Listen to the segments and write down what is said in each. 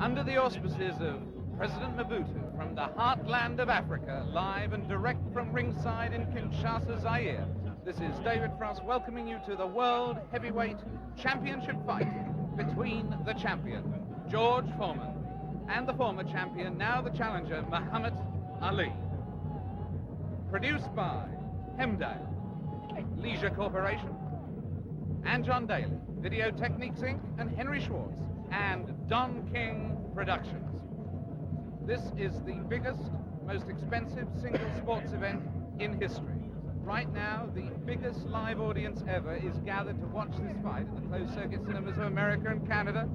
Under the auspices of President Mobutu from the heartland of Africa, live and direct from ringside in Kinshasa, Zaire, this is David Frost welcoming you to the World Heavyweight Championship fight between the champion, George Foreman, and the former champion, now the challenger, Muhammad Ali. Produced by Hemdale, Leisure Corporation, and John Daly, Video Techniques Inc., and Henry Schwartz, and Don King Productions. This is the biggest, most expensive single sports event in history. Right now, the biggest live audience ever is gathered to watch this fight at the closed-circuit cinemas of America and Canada,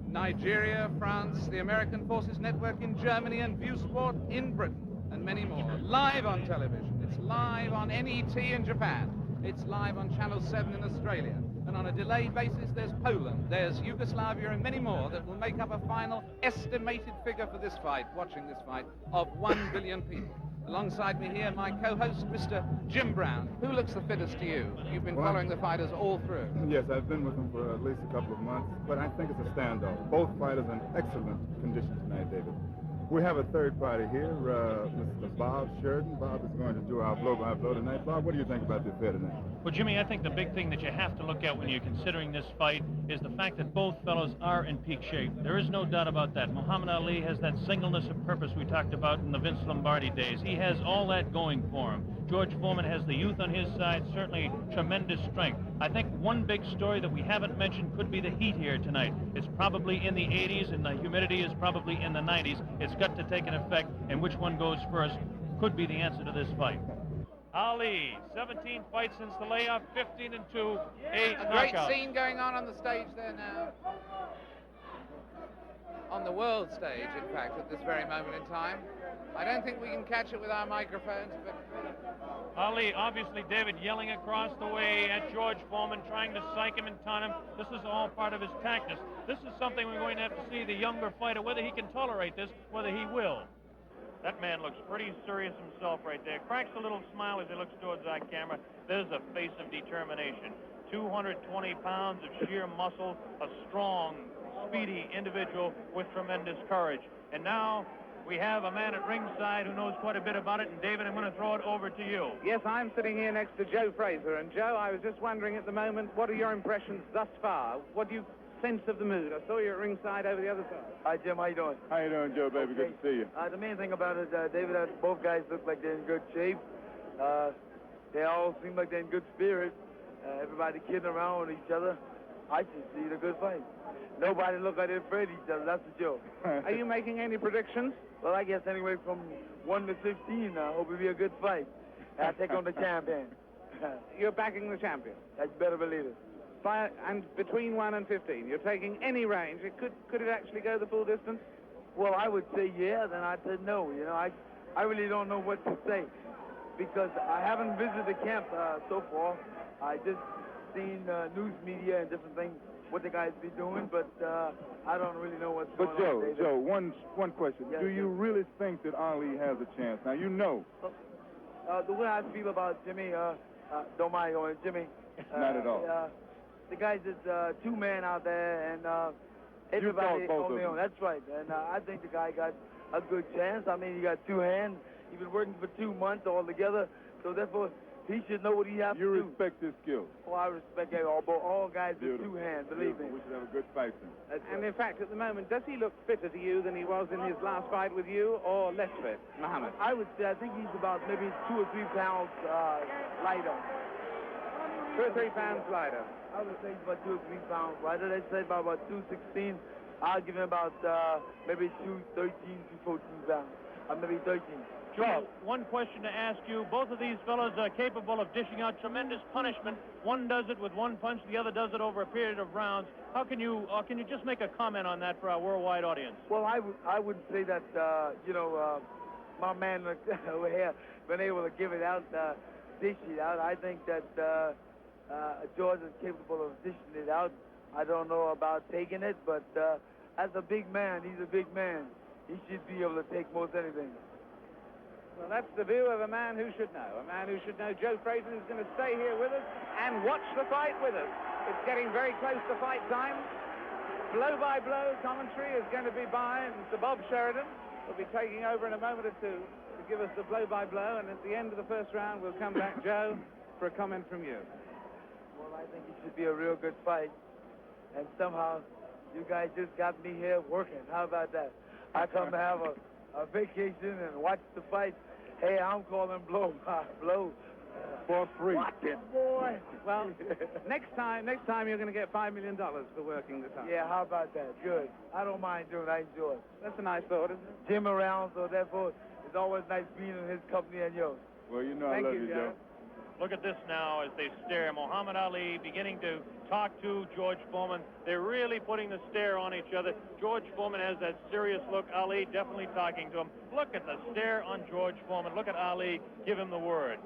Nigeria, France, the American Forces Network in Germany, and View Sport in Britain, and many more. Live on television. It's live on NET in Japan. It's live on Channel 7 in Australia. And on a delayed basis, there's Poland, there's Yugoslavia, and many more that will make up a final estimated figure for this fight, watching this fight, of 1 billion people. Alongside me here, my co-host, Mr. Jim Brown. Who looks the fittest to you? You've been following the fighters all through. Yes, I've been with them for at least a couple of months, but I think it's a standoff. Both fighters in excellent condition tonight, David. We have a third party here, Mr. Bob Sheridan. Bob is going to do our blow-by-blow tonight. Bob, what do you think about the affair tonight? Well, Jimmy, I think the big thing that you have to look at when you're considering this fight is the fact that both fellows are in peak shape. There is no doubt about that. Muhammad Ali has that singleness of purpose we talked about in the Vince Lombardi days. He has all that going for him. George Foreman has the youth on his side, certainly tremendous strength. I think one big story that we haven't mentioned could be the heat here tonight. It's probably in the 80s, and the humidity is probably in the 90s. It's got to take an effect, and which one goes first could be the answer to this fight. Ali, 17 fights since the layoff, 15-2, a great knockout. scene going on the stage there now. On the world stage, in fact, at this very moment in time. I don't think we can catch it with our microphones, but... Ali, obviously, David, yelling across the way at George Foreman, trying to psych him and taunt him. This is all part of his tactics. This is something we're going to have to see the younger fighter, whether he can tolerate this, whether he will. That man looks pretty serious himself right there. Cracks a little smile as he looks towards our camera. There's a face of determination. 220 pounds of sheer muscle, a strong, speedy individual with tremendous courage. And now we have a man at ringside who knows quite a bit about it. And David, I'm going to throw it over to you. Yes, I'm sitting here next to Joe Fraser. And Joe, I was just wondering at the moment, what are your impressions thus far? What do you sense of the mood? I saw you at ringside over the other side. Hi, Jim. How you doing? How you doing, Joe, baby? Okay. Good to see you. The main thing about it, David, both guys look like they're in good shape. They all seem like they're in good spirit. Everybody kidding around with each other. I just see it a good fight. Nobody look like they're afraid of each other. That's the joke. Are you making any predictions? Well, I guess anyway from 1 to 15, I hope it'll be a good fight. I take on the champion. You're backing the champion. You better believe it. And between 1 and 15, you're taking any range. Could it actually go the full distance? Well, I would say yeah, then I'd say no. You know, I really don't know what to say because I haven't visited the camp so far. I just seen news media and different things, what the guys be doing, but I don't really know what's going on. But Joe, one question. Yes, do you really think that Ali has a chance? Now, you know. The way I feel about Jimmy, don't mind going, Jimmy. Not at all. The guys is two-man out there, and everybody on their own. That's right. And I think the guy got a good chance. I mean, he got two hands. He's been working for 2 months altogether, so therefore he should know what he has to do. You respect his skills. Oh, I respect all guys with two hands, believe me. We should have a good fight then. And in fact, at the moment, does he look fitter to you than he was in his last fight with you, or less fit, Muhammad? I would say, I think he's about maybe 2 or 3 pounds lighter. 2 or 3 pounds lighter. I would say he's about 2 or 3 pounds lighter. They say about 216. I'll give him about maybe 213, 214 pounds. Maybe 13. Joe, one question to ask you. Both of these fellows are capable of dishing out tremendous punishment. One does it with one punch, the other does it over a period of rounds. How can you just make a comment on that for our worldwide audience? Well, I would say that, my man over here been able to give it out, dish it out. I think that George is capable of dishing it out. I don't know about taking it, but as a big man, he's a big man. He should be able to take most anything. Well, that's the view of a man who should know. A man who should know. Joe Fraser is going to stay here with us and watch the fight with us. It's getting very close to fight time. blow-by-blow commentary is going to be by Mr. Bob Sheridan. We'll be taking over in a moment or two to give us the blow-by-blow, and at the end of the first round, we'll come back, Joe, for a comment from you. Well, I think it should be a real good fight. And somehow, you guys just got me here working. How about that? I come to have a vacation and watch the fight. Hey, I'm calling blow-by-blow. For free. Watch it, boy. Well, next time you're going to get $5 million for working the time. Yeah, how about that? Good. I don't mind doing it. I enjoy it. That's a nice thought, isn't it? Jim around, so therefore, it's always nice being in his company and yours. Well, you know I Thank love you, you, Joe. Look at this now as they stare. Muhammad Ali beginning to talk to George Foreman. They're really putting the stare on each other. George Foreman has that serious look. Ali definitely talking to him. Look at the stare on George Foreman. Look at Ali give him the word.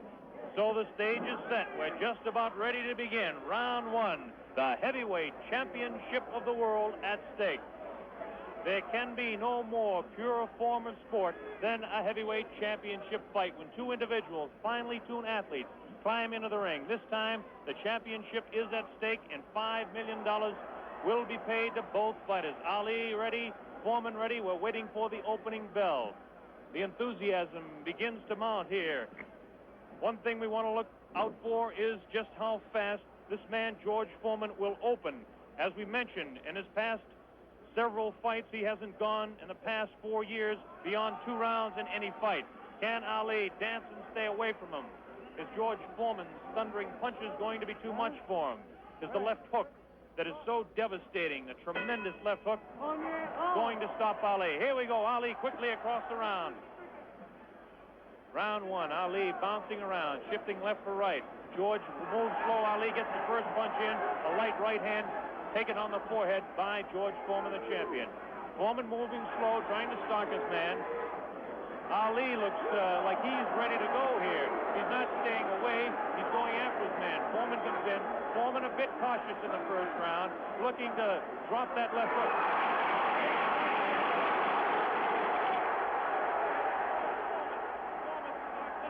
So the stage is set. We're just about ready to begin. Round one, the heavyweight championship of the world at stake. There can be no more pure form of sport than a heavyweight championship fight when two individuals, finely tuned athletes, climb into the ring. This time, the championship is at stake, and $5 million will be paid to both fighters. Ali ready, Foreman ready. We're waiting for the opening bell. The enthusiasm begins to mount here. One thing we want to look out for is just how fast this man, George Foreman, will open. As we mentioned, in his past several fights, he hasn't gone in the past 4 years beyond 2 rounds in any fight. Can Ali dance and stay away from him? Is George Foreman's thundering punches going to be too much for him? Is the left hook that is so devastating, the tremendous left hook, going to stop Ali? Here we go, Ali quickly across the round. Round one, Ali bouncing around, shifting left for right. George moves slow. Ali gets the first punch in. A light right hand taken on the forehead by George Foreman, the champion. Foreman moving slow, trying to stalk his man. Ali looks like he's ready to go here. He's not staying away. He's going after his man. Foreman comes in. Foreman a bit cautious in the first round, looking to drop that left hook.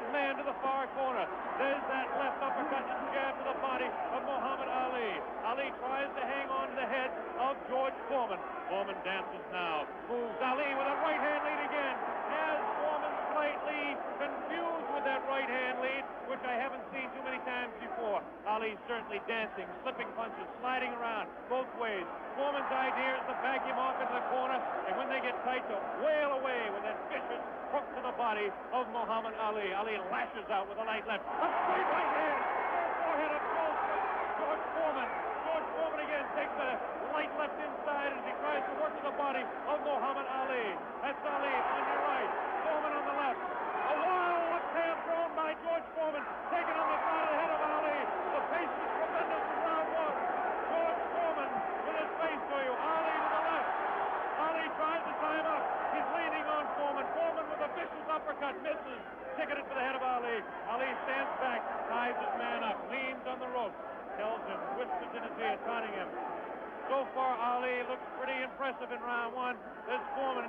Man to the far corner. There's that left uppercut and jab to the body of Muhammad Ali. Ali tries to hang on to the head of George Foreman. Foreman dances now. Moves Ali with a right hand lead again. Has Foreman slightly confused with that right hand lead, which I haven't seen too many times before. Ali certainly dancing, slipping punches, sliding around both ways. Foreman's idea is to back him off into the corner, and when they get tight, to wail away with that vicious hook to the body of Muhammad Ali. Ali lashes out with a light left. A straight right hand. Forehead of George Foreman. George Foreman again takes a light left inside as he tries to work to the body of Muhammad Ali. That's Ali on your right. Foreman on the left. A wild left hand thrown by George Foreman. Taken on the side of the head of Ali. The pace is tremendous in round one. George Foreman with his face to you. Ali to the left. Ali tries to tie him up. He's leaning on Foreman. Foreman with a vicious uppercut. Misses. Ticketed to the head of Ali. Ali stands back. Ties his man up. Leans on the rope. Tells him. Whispers in his ear. Taunting him. So far, Ali looks pretty impressive in round one. There's Foreman.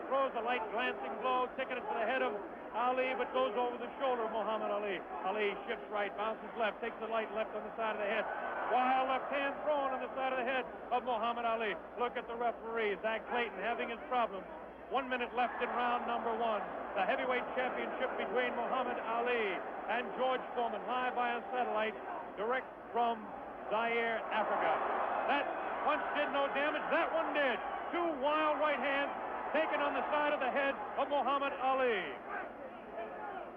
Throws a light glancing blow. Ticketed to the head of Ali, but goes over the shoulder of Muhammad Ali. Ali shifts right. Bounces left. Takes the light left on the side of the head. Wild left hand thrown on the side of the head of Muhammad Ali. Look at the referee, Zach Clayton, having his problems. 1 minute left in round number one. The heavyweight championship between Muhammad Ali and George Foreman, live by a satellite, direct from Zaire, Africa. That punch did no damage. That one did. 2 wild right hands taken on the side of the head of Muhammad Ali.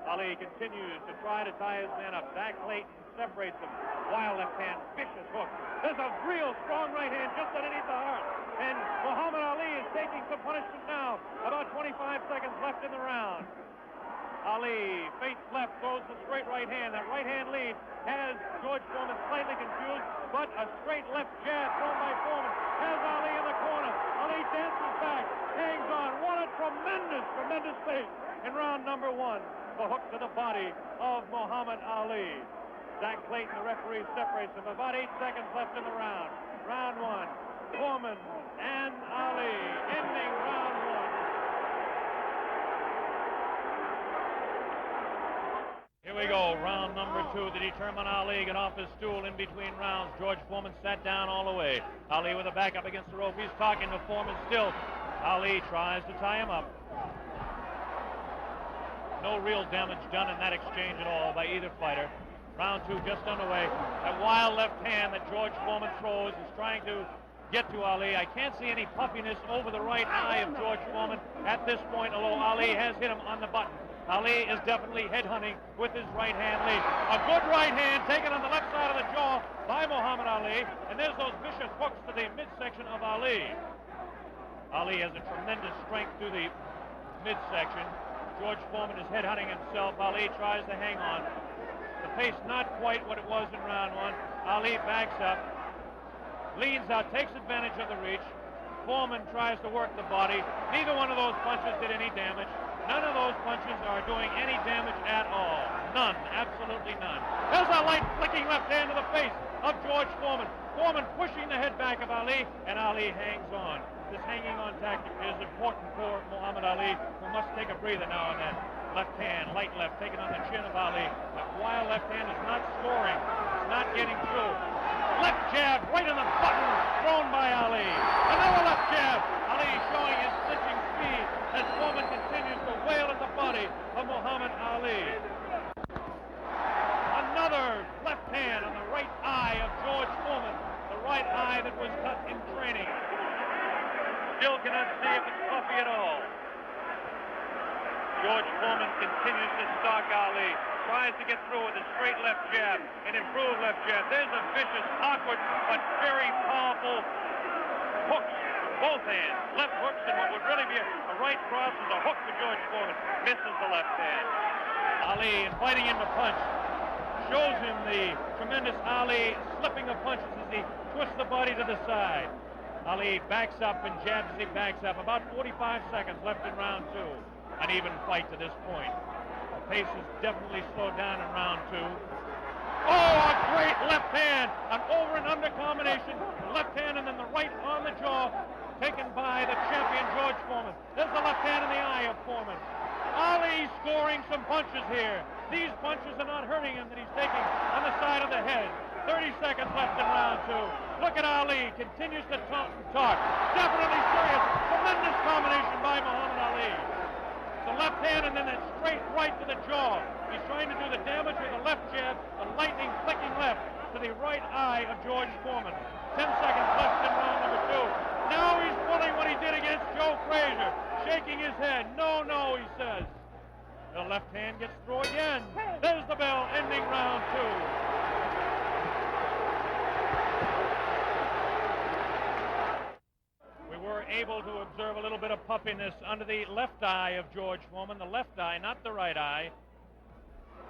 Ali continues to try to tie his man up. Zach Clayton separates him. Wild left hand, vicious hook. There's a real strong right hand just underneath the heart. And Muhammad Ali is taking some punishment now. About 25 seconds left in the round. Ali feints left, throws the straight right hand. That right hand lead has George Foreman slightly confused, but a straight left jab thrown by Foreman has Ali in the corner. Ali dances back, hangs on. What a tremendous, tremendous pace in round number one. The hook to the body of Muhammad Ali. Zach Clayton, the referee, separates them. About 8 seconds left in the round. Round one, Foreman and Ali, ending round one. Here we go, round number two. The determined Ali got off his stool in between rounds. George Foreman sat down all the way. Ali with a back up against the rope. He's talking to Foreman still. Ali tries to tie him up. No real damage done in that exchange at all by either fighter. Round two just underway. That wild left hand that George Foreman throws is trying to get to Ali. I can't see any puffiness over the right eye of George Foreman at this point, although Ali has hit him on the button. Ali is definitely headhunting with his right hand lead. A good right hand taken on the left side of the jaw by Muhammad Ali, and there's those vicious hooks to the midsection of Ali. Ali has a tremendous strength through the midsection. George Foreman is headhunting himself. Ali tries to hang on. The pace not quite what it was in round one. Ali backs up, leans out, takes advantage of the reach. Foreman tries to work the body. Neither one of those punches did any damage. None of those punches are doing any damage at all. None, absolutely none. There's a light flicking left hand to the face of George Foreman. Foreman pushing the head back of Ali, and Ali hangs on. This hanging on tactic is important for Muhammad Ali, who must take a breather now and then. Left hand, light left, taken on the chin of Ali. That wild left hand is not scoring. It's not getting through. Left jab right in the button, thrown by Ali. Another left jab. Ali showing his clinching speed as Foreman continues to wail at the body of Muhammad Ali. Another left hand on the right eye of George Foreman. The right eye that was cut in training. Still cannot see if it's puffy at all. George Foreman continues to stalk Ali. Tries to get through with a straight left jab, an improved left jab. There's a vicious, awkward, but very powerful hooks with both hands. Left hooks, and what would really be a right cross is a hook for George Foreman. Misses the left hand. Ali inviting him to punch. Shows him the tremendous Ali slipping of punches as he twists the body to the side. Ali backs up and jabs as he backs up. About 45 seconds left in round two. An even fight to this point. The pace is definitely slowed down in round two. Oh, a great left hand. An over and under combination. Left hand and then the right on the jaw. Taken by the champion George Foreman. There's the left hand in the eye of Foreman. Ali scoring some punches here. These punches are not hurting him that he's taking on the side of the head. 30 seconds left in round two. Look at Ali. Continues to talk and talk. Definitely serious. Tremendous combination by Muhammad Ali. The left hand and then that straight right to the jaw. He's trying to do the damage with a left jab, a lightning flicking left to the right eye of George Foreman. 10 seconds left in round number two. Now he's pulling what he did against Joe Frazier, shaking his head. No, no, he says. The left hand gets through again. There's the bell, ending round two. Were able to observe a little bit of puffiness under the left eye of George Foreman, the left eye, not the right eye.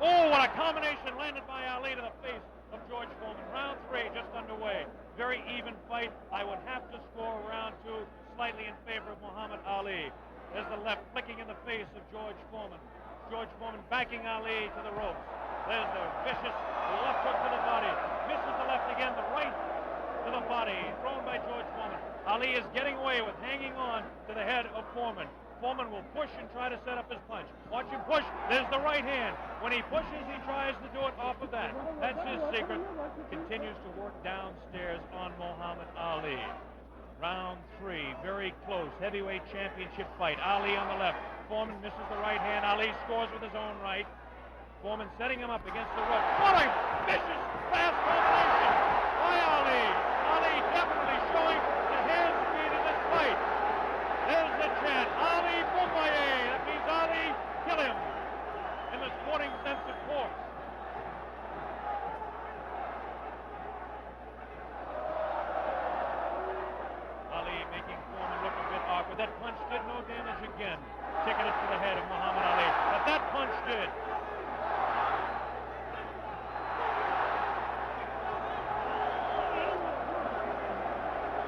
Oh, what a combination landed by Ali to the face of George Foreman. Round three just underway. Very even fight. I would have to score round two slightly in favor of Muhammad Ali. There's the left flicking in the face of George Foreman. George Foreman backing Ali to the ropes. There's the vicious left hook to the body. Misses the left again, the right to the body, thrown by George Foreman. Ali is getting away with hanging on to the head of Foreman. Foreman will push and try to set up his punch. Watch him push. There's the right hand. When he pushes, he tries to do it off of that. That's his secret. Continues to work downstairs on Muhammad Ali. Round three, very close. Heavyweight championship fight. Ali on the left. Foreman misses the right hand. Ali scores with his own right. Foreman setting him up against the rope. What a vicious, fast combination by Ali. Ali definitely showing the hand speed in this fight. There's the chant, Ali-Foreman. That means Ali, kill him, in the sporting sense, of course. Ali making Foreman look a bit awkward. That punch did no damage again. Taking it to the head of Muhammad Ali. But that punch did.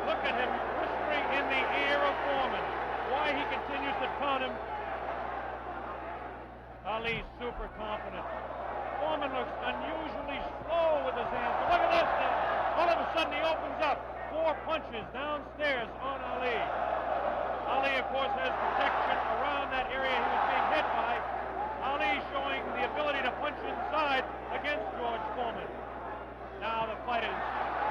Look at him whispering in the ear of Foreman. Why he continues to taunt him. Ali super confident. Foreman looks unusually slow with his hands. But look at this now. All of a sudden he opens up. 4 punches downstairs on Ali. Ali, of course, has protection around that area he was being hit by. Ali showing the ability to punch inside against George Foreman. Now the fighters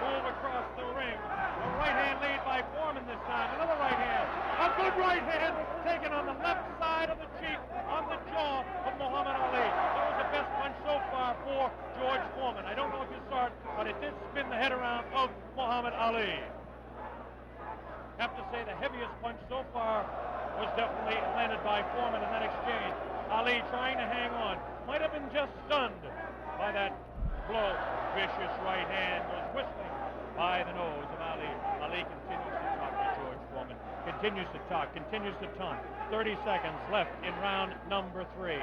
move across the ring. A right hand lead by Foreman this time. Another right hand. A good right hand taken on the left side of the cheek, on the jaw of Muhammad Ali. That was the best punch so far for George Foreman. I don't know if you saw it, but it did spin the head around of Muhammad Ali. Have to say the heaviest punch so far was definitely landed by Foreman in that exchange. Ali trying to hang on. Might have been just stunned by that blow. Vicious right hand goes whistling by the nose of Ali. Ali continues to talk to George Foreman. Continues to talk, continues to taunt. 30 seconds left in round number 3.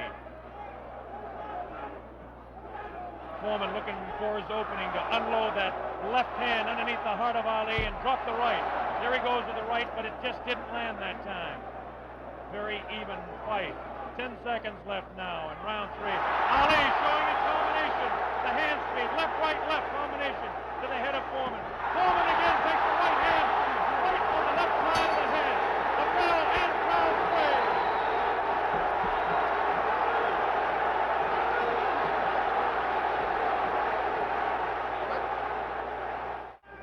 Foreman looking for his opening to unload that left hand underneath the heart of Ali and drop the right. There he goes with the right, but it just didn't land that time. Very even fight. 10 seconds left now in round 3. Ali showing his combination. The hand speed, left combination to the head of Foreman. Foreman again takes the right hand, right on the left side of the head. The bell ends round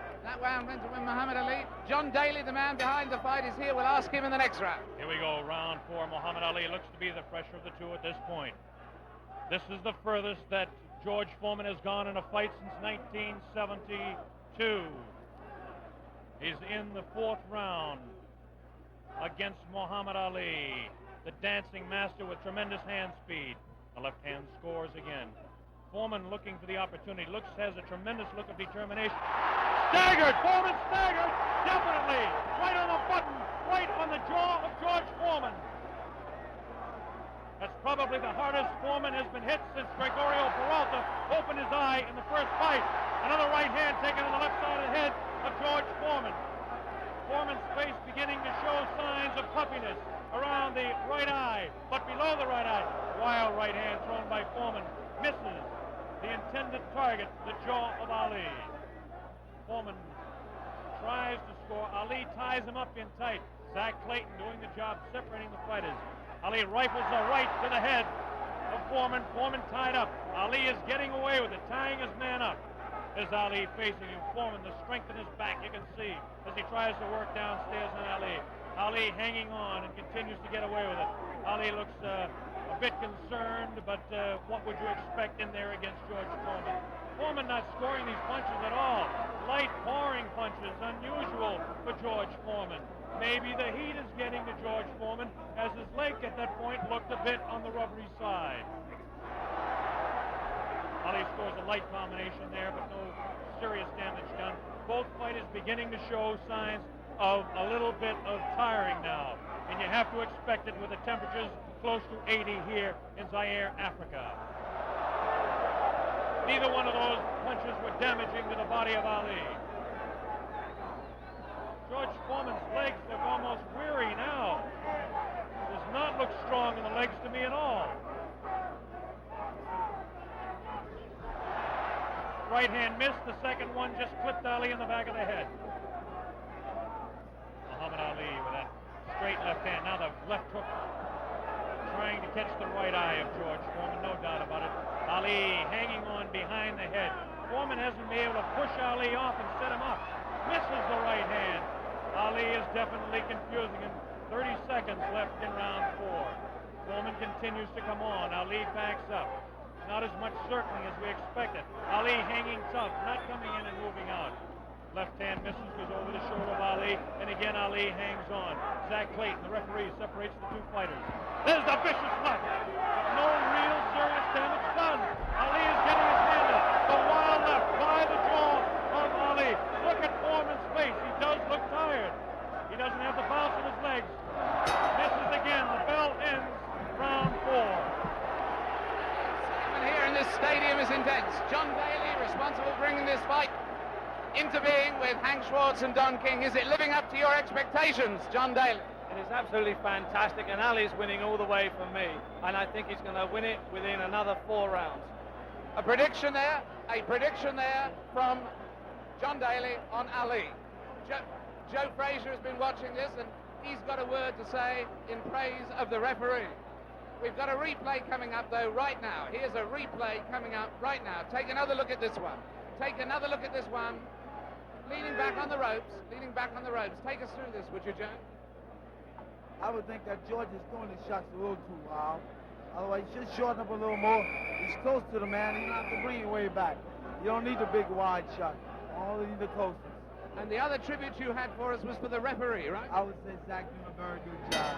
3. That round went to win Muhammad Ali. John Daly, the man behind the fight, is here. We'll ask him in the next round. Here we go, round 4. Muhammad Ali looks to be the fresher of the two at this point. This is the furthest that George Foreman has gone in a fight since 1972. He's in the 4th round against Muhammad Ali, the dancing master with tremendous hand speed. The left hand scores again. Foreman looking for the opportunity. Has a tremendous look of determination. Staggered! Foreman staggered! Definitely! Right on the button! Right on the jaw of George Foreman. That's probably the hardest Foreman has been hit since Gregorio Peralta opened his eye in the first fight. Another right hand taken on the left side of the head of George Foreman. Foreman's face beginning to show signs of puffiness around the right eye, but below the right eye. Wild right hand thrown by Foreman. Misses the intended target, the jaw of Ali. Foreman tries to score. Ali ties him up in tight. Zach Clayton doing the job separating the fighters. Ali rifles a right to the head of Foreman. Foreman tied up. Ali is getting away with it, tying his man up. There's Ali facing him. Foreman, the strength in his back, you can see as he tries to work downstairs on Ali. Ali hanging on and continues to get away with it. Ali looks a bit concerned, but what would you expect in there against George Foreman? Foreman not scoring these punches at all. Light pouring punches, unusual for George Foreman. Maybe the heat is getting to George Foreman, as his leg at that point looked a bit on the rubbery side. Ali scores a light combination there, but no serious damage done. Both fighters beginning to show signs of a little bit of tiring now, and you have to expect it with the temperatures close to 80 here in Zaire, Africa. Neither one of those punches were damaging to the body of Ali. George Foreman's legs look almost weary now. Does not look strong in the legs to me at all. Right hand missed. The second one just clipped Ali in the back of the head. Muhammad Ali with that straight left hand. Now the left hook trying to catch the right eye of George Foreman, no doubt about it. Ali hanging on behind the head. Foreman hasn't been able to push Ali off and set him up. Misses the right hand. Ali is definitely confusing him. 30 seconds left in round 4. Foreman continues to come on. Ali backs up. Not as much circling as we expected. Ali hanging tough, not coming in and moving out. Left hand misses, goes over the shoulder of Ali, and again Ali hangs on. Zach Clayton, the referee, separates the two fighters. There's the vicious left. No real serious damage done. Ali is getting his hand up. The wild left by the jaw of Ali. Look at Foreman's face. He does look tired. He doesn't have the bounce in his legs. Misses again. The bell ends round 4. Here in this stadium is intense. John Daly, responsible for bringing this fight into being with Hank Schwartz and Don King. Is it living up to your expectations, John Daly? It is absolutely fantastic, and Ali's winning all the way for me, and I think he's going to win it within another 4 rounds. A prediction there from John Daly on Ali. Joe Frazier has been watching this, and he's got a word to say in praise of the referee. We've got a replay coming up, though, right now. Here's a replay coming up right now. Take another look at this one. Take another look at this one. Leaning back on the ropes. Leaning back on the ropes. Take us through this, would you, Joe? I would think that George is throwing his shots a little too wild. Otherwise, he should shorten up a little more. He's close to the man. He doesn't have to bring it way back. You don't need the big wide shot. You only need the closest. And the other tribute you had for us was for the referee, right? I would say Zach doing a very good job,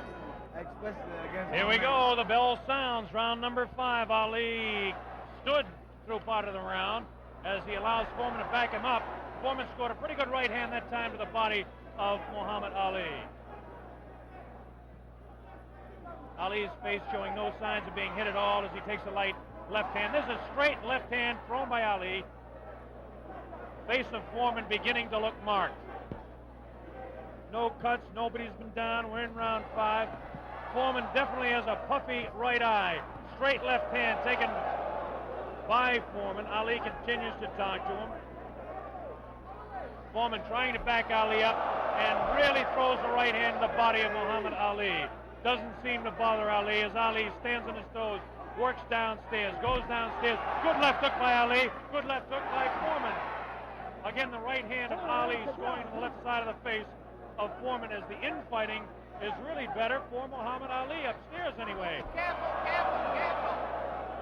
especially against. Here we go. The bell sounds. Round number 5. Ali stood through part of the round as he allows Foreman to back him up. Foreman scored a pretty good right hand that time to the body of Muhammad Ali. Ali's face showing no signs of being hit at all as he takes a light left hand. This is a straight left hand thrown by Ali. Face of Foreman beginning to look marked. No cuts, nobody's been down. We're in round 5. Foreman definitely has a puffy right eye. Straight left hand taken by Foreman. Ali continues to talk to him. Foreman trying to back Ali up and really throws the right hand in the body of Muhammad Ali. Doesn't seem to bother Ali as Ali stands on his toes, works downstairs, goes downstairs. Good left hook by Ali, good left hook by Foreman. Again, the right hand of Ali scoring to the left side of the face of Foreman as the infighting is really better for Muhammad Ali upstairs anyway. Careful, careful, careful.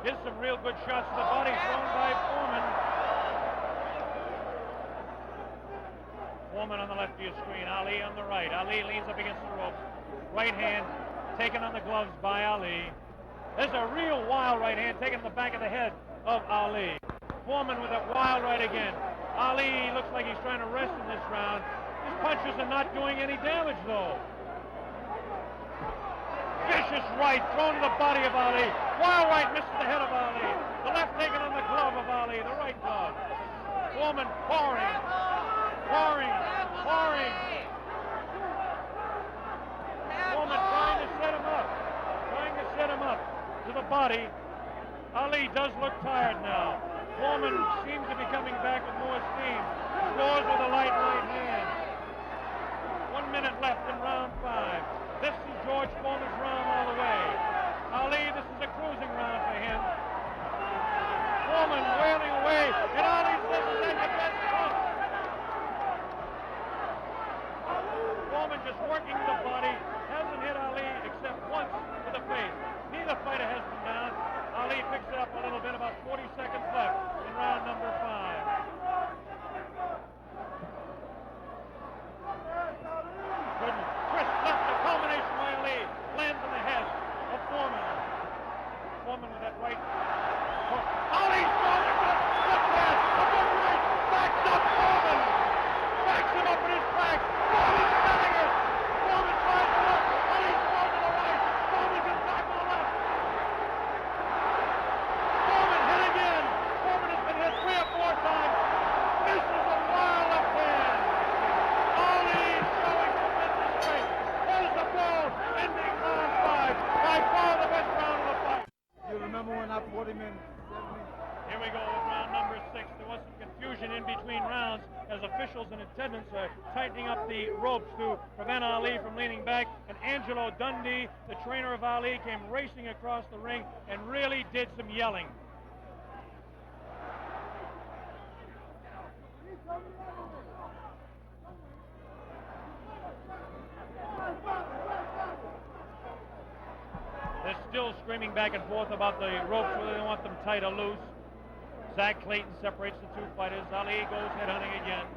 Here's some real good shots to the body thrown by Foreman. Foreman on the left of your screen, Ali on the right. Ali leans up against the ropes. Right hand taken on the gloves by Ali. There's a real wild right hand taken in the back of the head of Ali. Foreman with that wild right again. Ali looks like he's trying to rest in this round. His punches are not doing any damage, though. Vicious right thrown to the body of Ali. Wild right misses the head of Ali. The left taken on the glove of Ali, the right glove. Foreman pouring. Foreman trying to set him up to the body. Ali does look tired now. Foreman seems to be coming back with more steam. Scores with a light right hand. 1 minute left in round 5. This is George Foreman's round all the way. Ali, this is a cruising round for him. Foreman wailing away, and Ali says, "Is that your best punch?" Foreman just working the body, hasn't hit Ali except once to the face. Neither fighter has been down. Ali picks it up a little bit, about 40 seconds left in round number 5. Good twist left, a combination by Ali. Lands in the head of Foreman. Foreman with that right hook. Ali's throwing a good pass, a good right, backs up Foreman. Backs him up in his back. Foreman's selling it. Foreman tries to look. Ali's thrown to the right. Foreman gets back to the left. Foreman hit again. Foreman has been hit 3 or 4 times. This is a wild left hand. Ali showing tremendous strength. There's the ball, ending round 5. By far the best round of the fight. You remember when I fought him in 70? Here we go with round number 6. There was some confusion in between rounds as officials in attendance are tightening up the ropes to prevent Ali from leaning back. And Angelo Dundee, the trainer of Ali, came racing across the ring and really did some yelling. They're still screaming back and forth about the ropes, whether they want them tight or loose. Zach Clayton separates the two fighters. Ali goes headhunting again.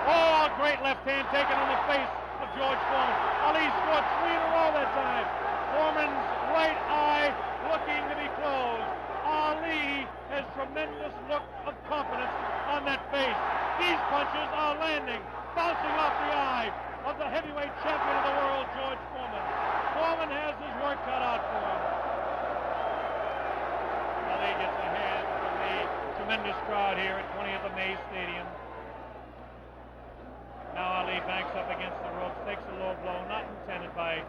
Oh, great left hand taken on the face of George Foreman. Ali scored 3 in a row that time. Foreman's right eye looking to be closed. Ali has tremendous look of confidence on that face. These punches are landing, bouncing off the eye of the heavyweight champion of the world, George Foreman. Foreman has his work cut out for him. Ali gets a hand from the tremendous crowd here at 20th of May Stadium. Now Ali backs up against the ropes, takes a low blow, not intended by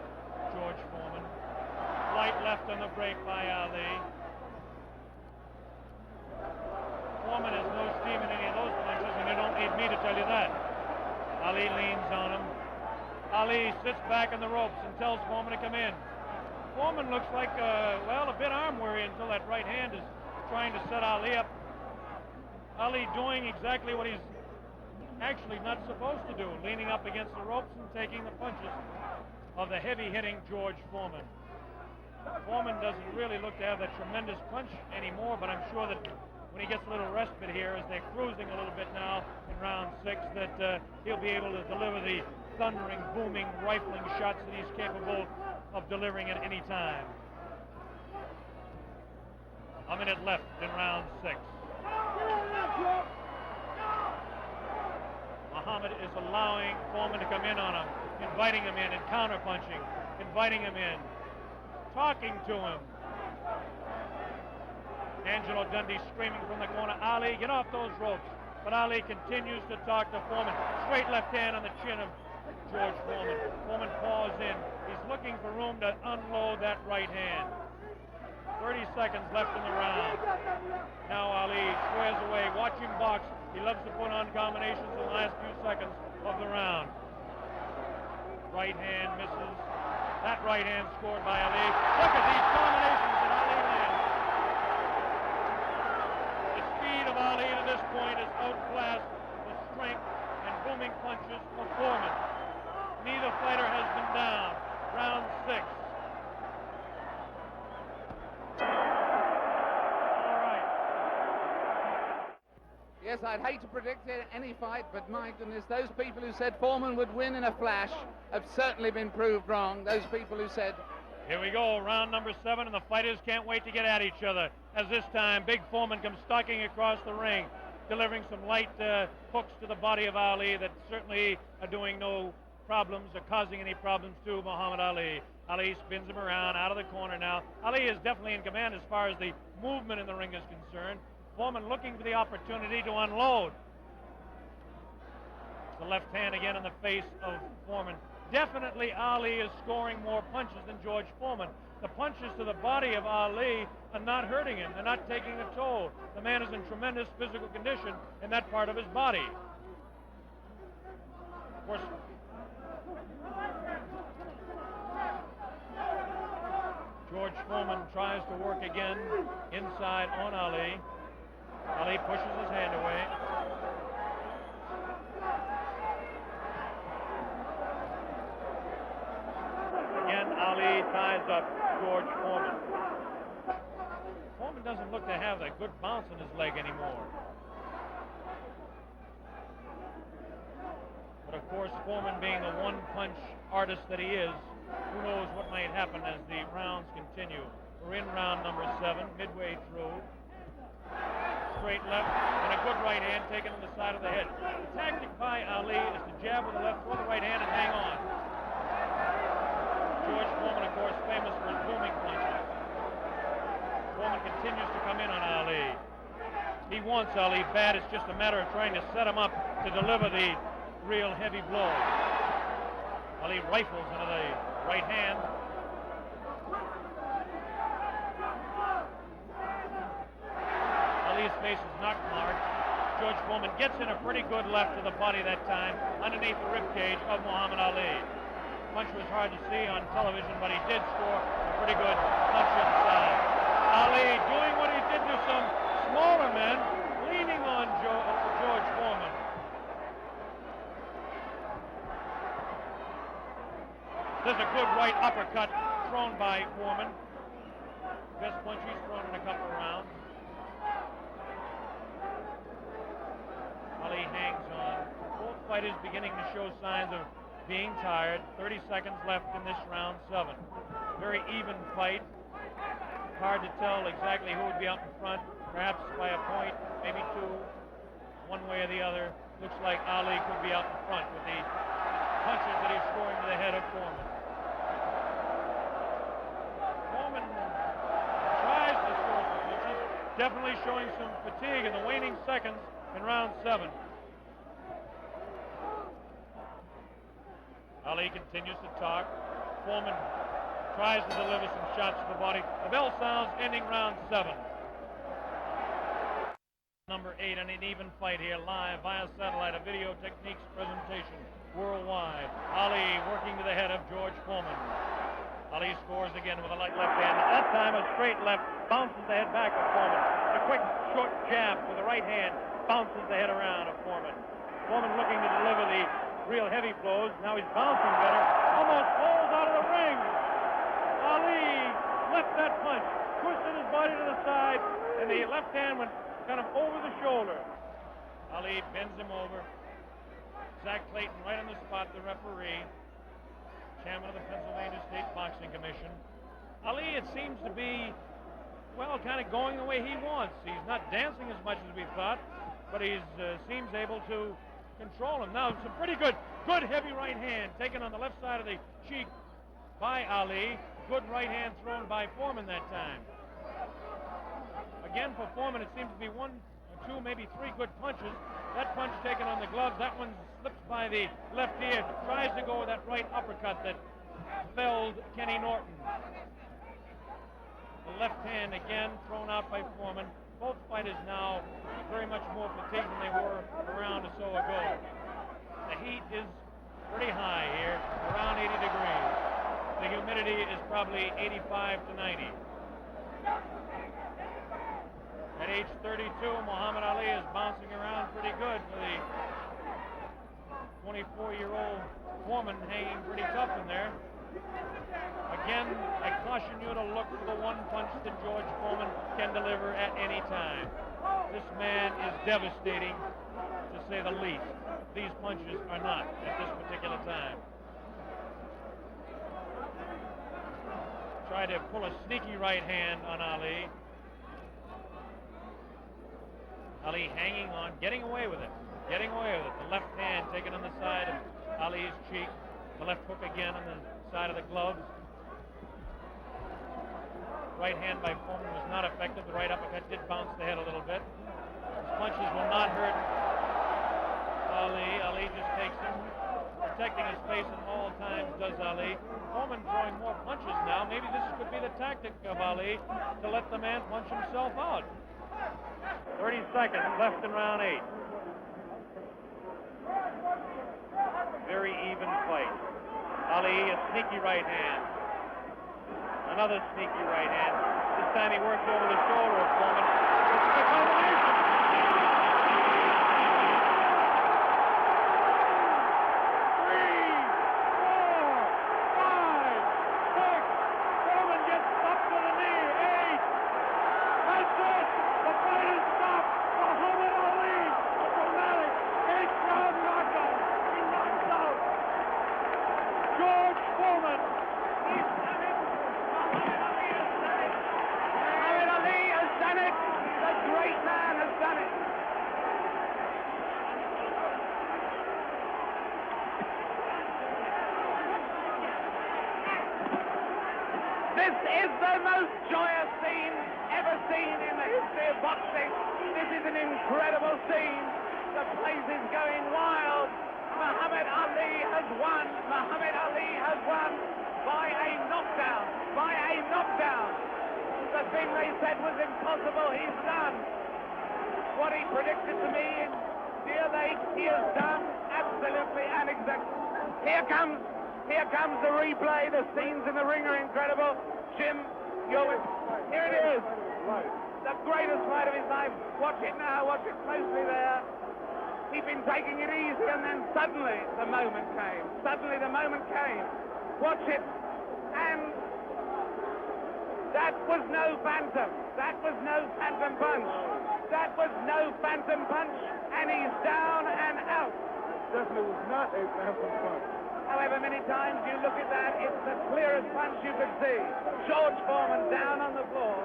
George Foreman. Light left on the break by Ali. Foreman has no steam in any of those punches, and you don't need me to tell you that. Ali leans on him. Ali sits back on the ropes and tells Foreman to come in. Foreman looks like, well, a bit arm-weary until that right hand is trying to set Ali up. Ali doing exactly what he's actually not supposed to do, leaning up against the ropes and taking the punches of the heavy-hitting George Foreman. Foreman doesn't really look to have that tremendous punch anymore, but I'm sure that when he gets a little respite here, as they're cruising a little bit now in round 6, that he'll be able to deliver the thundering, booming, rifling shots that he's capable of delivering at any time. A minute left in round 6. Muhammad is allowing Foreman to come in on him, inviting him in and counter-punching, inviting him in, talking to him. Angelo Dundee screaming from the corner, Ali, get off those ropes. But Ali continues to talk to Foreman. Straight left hand on the chin of George Foreman. Foreman paws in. He's looking for room to unload that right hand. 30 seconds left in the round. Now Ali squares away. Watch him box. He loves to put on combinations in the last few seconds of the round. Right hand misses. That right hand scored by Ali. Look at these combinations that Ali lands. The speed of Ali to this point has outclassed the strength and booming punches of Foreman. Neither fighter has been down. Round 6. Yes, I'd hate to predict any fight, but my goodness, those people who said Foreman would win in a flash have certainly been proved wrong. Those people who said... Here we go, round number 7, and the fighters can't wait to get at each other. As this time, Big Foreman comes stalking across the ring, delivering some light hooks to the body of Ali that certainly are doing no problems or causing any problems to Muhammad Ali. Ali spins him around out of the corner now. Ali is definitely in command as far as the movement in the ring is concerned. Foreman looking for the opportunity to unload. The left hand again in the face of Foreman. Definitely Ali is scoring more punches than George Foreman. The punches to the body of Ali are not hurting him. They're not taking a toll. The man is in tremendous physical condition in that part of his body. Of course, George Foreman tries to work again inside on Ali. Ali pushes his hand away. Again, Ali ties up George Foreman. Foreman doesn't look to have that good bounce in his leg anymore. But of course, Foreman being the one-punch artist that he is, who knows what might happen as the rounds continue. We're in round number 7, midway through. Straight left and a good right hand taken on the side of the head. The tactic by Ali is to jab with the left, throw the right hand, and hang on. George Foreman, of course, famous for his booming punches. Foreman continues to come in on Ali. He wants Ali bad. It's just a matter of trying to set him up to deliver the real heavy blow. Ali rifles into the right hand. Ali's face is not marked. George Foreman gets in a pretty good left to the body that time, underneath the ribcage of Muhammad Ali. Punch was hard to see on television, but he did score a pretty good punch inside. Ali doing what he did to some smaller men, leaning on George Foreman. There's a good right uppercut thrown by Foreman. Best punch he's thrown in a couple of rounds. Ali hangs on. Both fighters beginning to show signs of being tired. 30 seconds left in this round 7. Very even fight. Hard to tell exactly who would be out in front. Perhaps by a point, maybe 2, one way or the other. Looks like Ali could be out in front with the punches that he's scoring to the head of Foreman. Foreman tries to score some punches. Definitely showing some fatigue in the waning seconds in round 7. Ali continues to talk. Foreman tries to deliver some shots to the body. The bell sounds, ending round 7. Number 8, and an even fight here, live via satellite, a video techniques presentation worldwide. Ali working to the head of George Foreman. Ali Ali scores again with a light left hand. That time a straight left, bounces the head back of Foreman. A quick short jab with the right hand, bounces the head around of Foreman. Foreman looking to deliver the real heavy blows. Now he's bouncing better. Almost falls out of the ring. Ali left that punch, twisted his body to the side, and the left hand went kind of over the shoulder. Ali bends him over. Zach Clayton right on the spot, the referee, chairman of the Pennsylvania State Boxing Commission. Ali, it seems to be, well, kind of going the way he wants. He's not dancing as much as we thought, but he seems able to control him. Now, some pretty good heavy right hand taken on the left side of the cheek by Ali. Good right hand thrown by Foreman that time. Again, for Foreman, it seems to be one, two, maybe three good punches. That punch taken on the gloves, that one slips by the left ear, tries to go with that right uppercut that felled Kenny Norton. The left hand again thrown out by Foreman. Both fighters now very much more fatigued than they were a round or so ago. The heat is pretty high here, around 80 degrees. The humidity is probably 85 to 90. At age 32, Muhammad Ali is bouncing around pretty good for the 24-year-old Foreman, hanging pretty tough in there. Again, I caution you to look for the one punch that George Foreman can deliver at any time. This man is devastating, to say the least. These punches are not at this particular time. Try to pull a sneaky right hand on Ali. Ali hanging on, getting away with it. Getting away with it. The left hand taken on the side of Ali's cheek. The left hook again on the side of the gloves. Right hand by Foreman was not effective. The right uppercut did bounce the head a little bit. His punches will not hurt Ali. Ali just takes him, protecting his face at all times, does Ali. Foreman throwing more punches now. Maybe this could be the tactic of Ali to let the man punch himself out. 30 seconds left in round 8. Very even fight. Ali, a sneaky right hand. Another sneaky right hand. This time he works over the shoulder of Foreman. This is the combination. 3, 4, 5, 6. Foreman gets up to the knee. 8. That's it. The fight is stopped. Muhammad Ali, a dramatic 8-round knockout. He knocks out George Foreman. He's done it. Muhammad Ali has done it. Muhammad Ali has done it. The great man has done it. This is the most joyous scene ever seen in the history of boxing. This is an incredible scene. The place is going wild. Muhammad Ali has won. Muhammad Ali has won by a knockdown. By a knockdown. The thing they said was impossible, he's done. What he predicted to me in dear late, he has done absolutely and exactly. Here comes the replay. The scenes in the ring are incredible. Jim, here it is. The greatest fight of his life. Watch it now, watch it closely there. He'd been taking it easy, and then suddenly the moment came. Suddenly the moment came. Watch it. And that was no phantom. That was no phantom punch. That was no phantom punch, and he's down and out. Definitely was not a phantom punch. However many times you look at that, it's the clearest punch you could see. George Foreman down on the floor.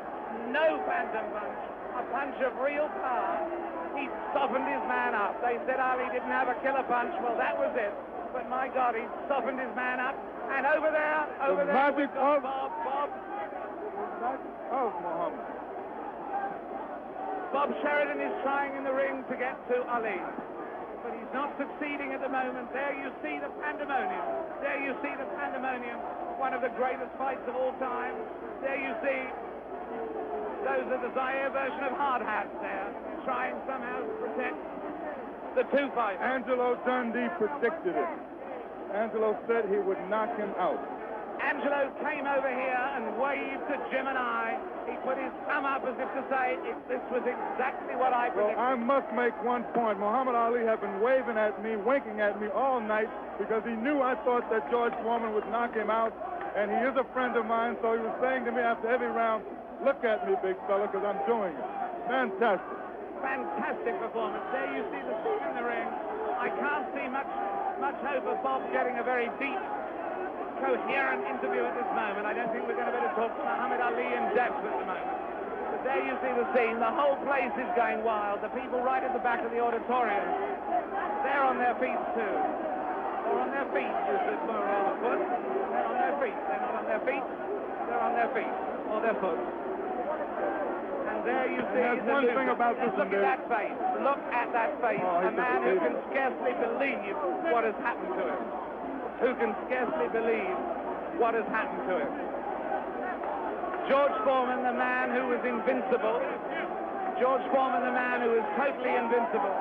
No phantom punch. A punch of real power. He softened his man up. They said Ali didn't have a killer punch. Well, that was it. But my God, he softened his man up. And over there, magic of Bob. Muhammad. Bob Sheridan is trying in the ring to get to Ali. But he's not succeeding at the moment. There you see the pandemonium. There you see the pandemonium. One of the greatest fights of all time. There you see those are the Zaire version of hard hats there, trying somehow to protect the two fighters. Angelo Dundee predicted it. Angelo said he would knock him out. Angelo came over here and waved to Jim and I. He put his thumb up as if to say, this was exactly what I predicted. Well, I must make one point. Muhammad Ali had been waving at me, winking at me all night because he knew I thought that George Foreman would knock him out, and he is a friend of mine, so he was saying to me after every round, look at me, big fella, because I'm doing it. Fantastic. Fantastic performance. There you see the scene in the ring. I can't see much hope of Bob getting a very deep, coherent interview at this moment. I don't think we're going to be able to talk to Muhammad Ali in depth at the moment. But there you see the scene. The whole place is going wild. The people right at the back of the auditorium, they're on their feet too. Or on their feet, is the plural of foot. They're on their feet. They're not on their feet. They're on their feet. Or their foot. And there you see there's one thing about this one. Look at that face. Look at that face. Oh, a man who can scarcely believe what has happened to him. Who can scarcely believe what has happened to him. George Foreman, the man who was invincible. George Foreman, the man who was totally invincible.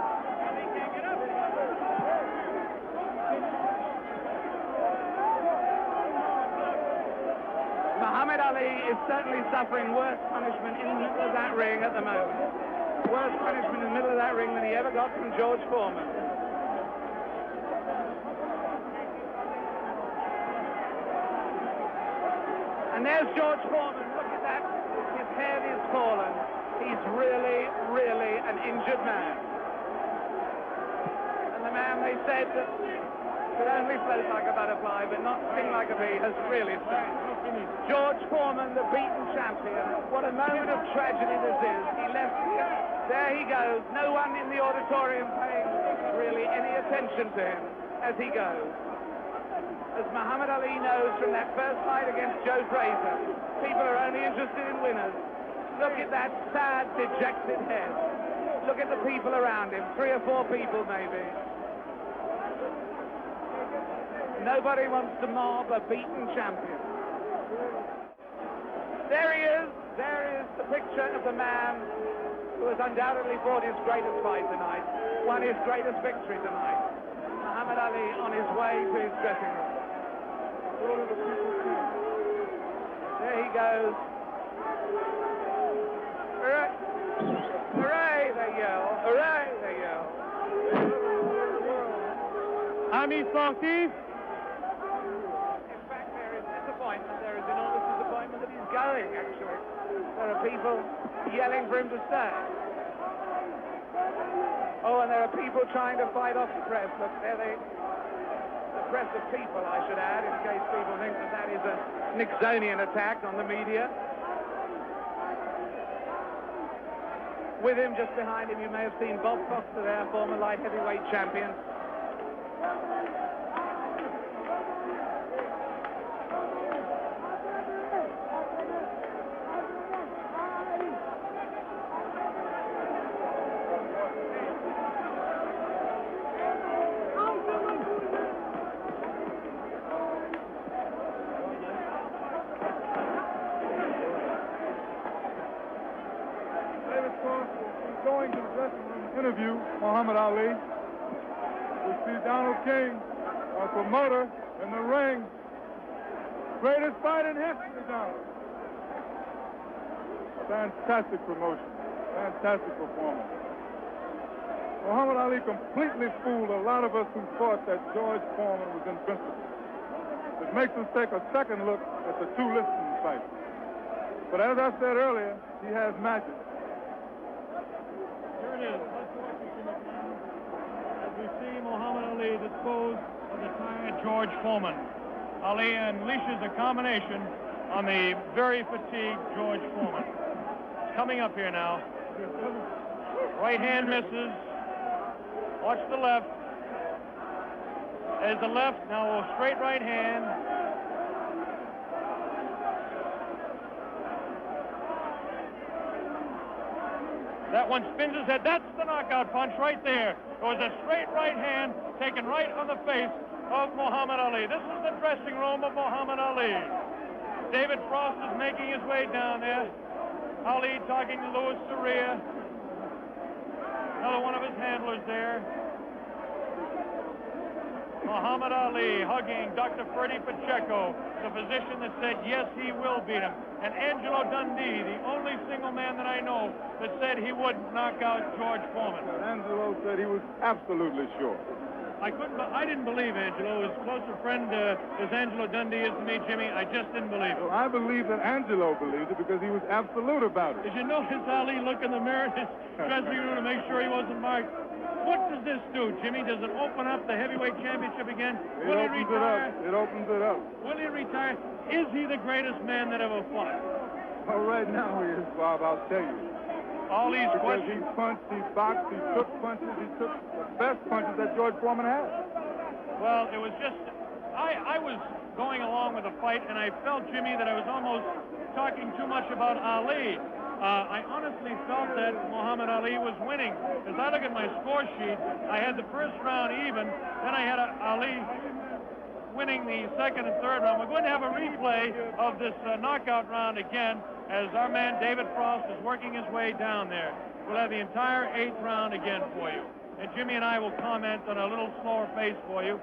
Muhammad Ali is certainly suffering worse punishment in the middle of that ring at the moment. Worse punishment in the middle of that ring than he ever got from George Foreman. And there's George Foreman. Look at that. His head is fallen. He's really, really an injured man. And the man, they said, that could only float like a butterfly, but not sting like a bee, has really stung. George Foreman, the beaten champion. What a moment of tragedy this is. He left here. There he goes. No one in the auditorium paying really any attention to him as he goes. As Muhammad Ali knows from that first fight against Joe Frazier, people are only interested in winners. Look at that sad, dejected head. Look at the people around him. 3 or 4 people, maybe. Nobody wants to mob a beaten champion. There he is. There is the picture of the man who has undoubtedly fought his greatest fight tonight, won his greatest victory tonight. Muhammad Ali on his way to his dressing room. There he goes. Hooray! Hooray, they yell. Hooray, they yell. Amis sportifs. In fact, there is disappointment. There is enormous disappointment that he's going, actually. There are people yelling for him to stay. Oh, and there are people trying to fight off the press. Look, there the press of people, I should add, in case people think that that is a Nixonian attack on the media. With him, just behind him, you may have seen Bob Foster there, former light heavyweight champion. Going to the dressing room to interview Muhammad Ali. We see Donald King, our promoter, in the ring. Greatest fight in history, Donald. Fantastic promotion. Fantastic performance. Muhammad Ali completely fooled a lot of us who thought that George Foreman was invincible. It makes us take a second look at the 2 listing fights. But as I said earlier, he has magic. As we see Muhammad Ali dispose of the tired George Foreman, Ali unleashes a combination on the very fatigued George Foreman. It's coming up here now. Right hand misses. Watch the left. There's the left. Now a straight right hand. That one spins his head. That's the knockout punch right there. It was a straight right hand taken right on the face of Muhammad Ali. This is the dressing room of Muhammad Ali. David Frost is making his way down there. Ali talking to Louis Soria. Another one of his handlers there. Muhammad Ali hugging Dr. Ferdy Pacheco, the physician that said, yes, he will beat him. And Angelo Dundee, the only single man that I know that said he would knock out George Foreman. Angelo said he was absolutely sure. I didn't believe Angelo. As close a friend as Angelo Dundee is to me, Jimmy, I just didn't believe it. Well, I believe that Angelo believed it because he was absolute about it. Did you notice Ali look in the mirror in his dressing room to make sure he wasn't marked? What does this do, Jimmy? Does it open up the heavyweight championship again? Will he retire? It opens it up. Will he retire? Is he the greatest man that ever fought? Well, right now he is, Bob, I'll tell you. All these Because questions. he punched, he boxed, he took punches, he took the best punches that George Foreman had. Well, it was just, I was going along with the fight, and I felt, Jimmy, that I was almost talking too much about Ali. I honestly felt that Muhammad Ali was winning. As I look at my score sheet, I had the first round even, then I had Ali winning the second and third round. We're going to have a replay of this knockout round again as our man David Frost is working his way down there. We'll have the entire 8th round again for you. And Jimmy and I will comment on a little slower pace for you.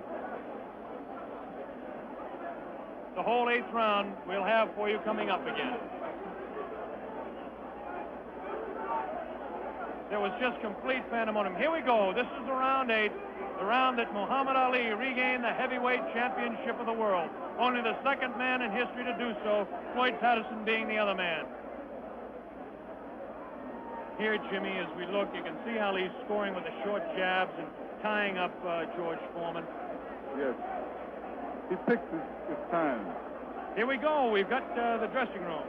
The whole 8th round we'll have for you coming up again. There was just complete pandemonium. Here we go. This is the round 8, the round that Muhammad Ali regained the heavyweight championship of the world. Only the second man in history to do so, Floyd Patterson being the other man. Here, Jimmy, as we look, you can see Ali scoring with the short jabs and tying up George Foreman. Yes. He picks his time. Here we go. We've got the dressing room.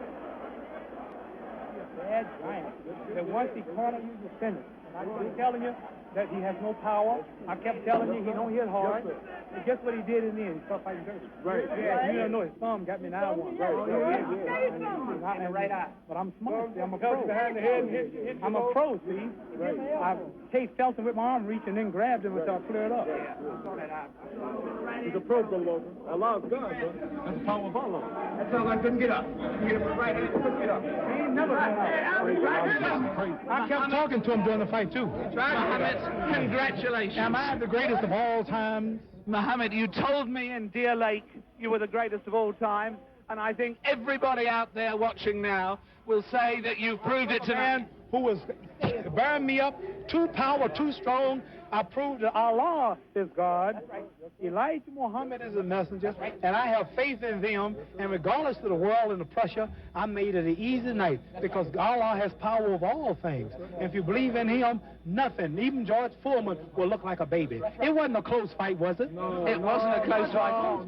Bad giant. That once he cornered you, you finished. And I keep telling you that he has no power. I kept telling you he don't hit hard. And guess what he did in the end? He started fighting dirty. Right. Yeah, you don't know his thumb got me in the eye one. Right. And right eye. But I'm smart. See, I'm a pro. I'm a pro, see. I chased Felton with my arm reach and then grabbed him until I cleared up. He's a pro, Bill. Allah's God, bro. That's the power of Allah. That sounds like couldn't get up. Get him with right hand, couldn't get up. He ain't never been up. I kept talking to him during the fight, too. Mohammed, congratulations. Am I the greatest of all time? Mohammed, you told me in Deer Lake you were the greatest of all time, and I think everybody out there watching now will say that you've proved it tonight. Man who was bearing me up, too powerful, too strong. I proved that Allah is God. Elijah Muhammad is a messenger, and I have faith in them. And regardless of the world and the pressure, I made it an easy night because Allah has power over all things. And if you believe in Him, nothing, even George Foreman, will look like a baby. It wasn't a close fight, was it? No, it wasn't a close fight. No.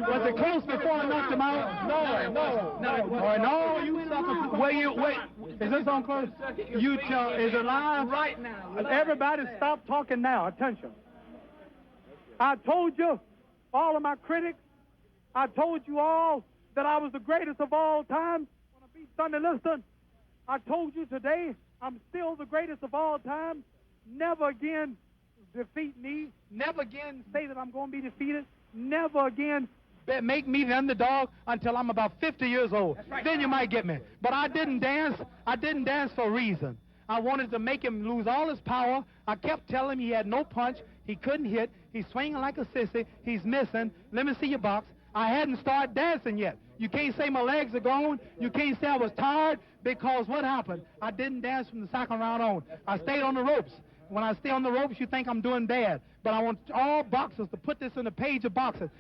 Was it close before I knocked him out? No. You sucker. Wait. Is this on close? You tell. Is it live? Right now. Everybody stop talking now. Attention. I told you, all of my critics, I told you all that I was the greatest of all time when I beat Sonny Liston. I told you today I'm still the greatest of all time. Never again defeat me. Never again say that I'm going to be defeated. Never again make me the underdog until I'm about 50 years old. Right. Then you might get me. But I didn't dance. I didn't dance for a reason. I wanted to make him lose all his power. I kept telling him he had no punch. He couldn't hit. He's swinging like a sissy. He's missing. Let me see your box. I hadn't started dancing yet. You can't say my legs are gone. You can't say I was tired because what happened? I didn't dance from the second round on. I stayed on the ropes. When I stay on the ropes, you think I'm doing bad. But I want all boxers to put this in the page of boxing.